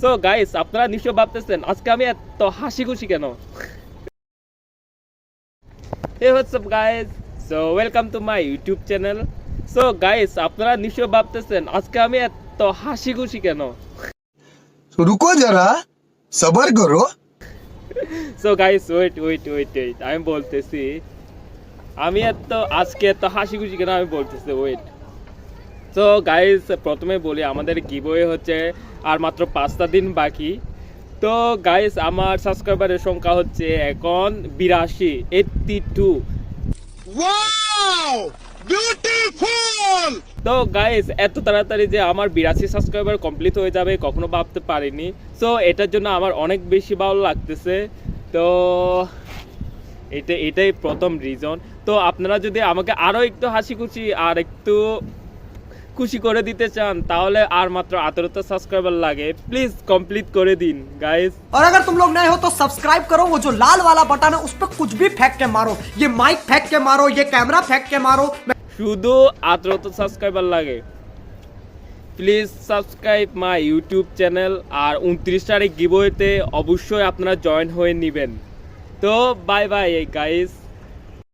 So guys, আপনারা নিশ্চয় ভাবতেছেন আজকে আমি এত হাসি খুশি কেন। Hey, what's up guys? So welcome to my YouTube channel. So guys, আপনারা নিশ্চয় ভাবতেছেন আজকে আমি এত হাসি খুশি কেন। रुको जरा सबर करो। So guys, wait, আমি বলতেছি আমি আজকে এত হাসি খুশি কেন আমি বলতেছি ওয়েট। সো গাইস, প্রথমে বলি আমাদের গিভওয়ে হচ্ছে আর মাত্র 5টা দিন বাকি। তো গাইস, আমার সাবস্ক্রাইবারের সংখ্যা হচ্ছে এখন 82। Wow beautiful. তো গাইস, এত তাড়াতাড়ি যে আমার 82 সাবস্ক্রাইবার কমপ্লিট হয়ে যাবে কখনো ভাবতে পারিনি। সো এটার জন্য আমার অনেক বেশি ভালো লাগতেছে। তো এটাই প্রথম রিজন। তো আপনারা যদি আমাকে আরও একটু হাসি খুশি আর একটু খুশি করে দিতে চান তাহলে আর মাত্র 18টা সাবস্ক্রাইবার লাগে, প্লিজ কমপ্লিট করে দিন গাইস। और अगर तुम लोग नए हो तो सब्सक्राइब करो, वो जो लाल वाला बटन है उस पर कुछ भी फेंक के मारो, ये माइक फेंक के मारो, ये कैमरा फेंक के मारो। শুধু 18টা সাবস্ক্রাইবার লাগে। Please subscribe my YouTube channel. আর 29 তারিখ গিভওয়েতে অবশ্যই আপনারা জয়েন হয়ে নেবেন। তো বাই বাই গাইস।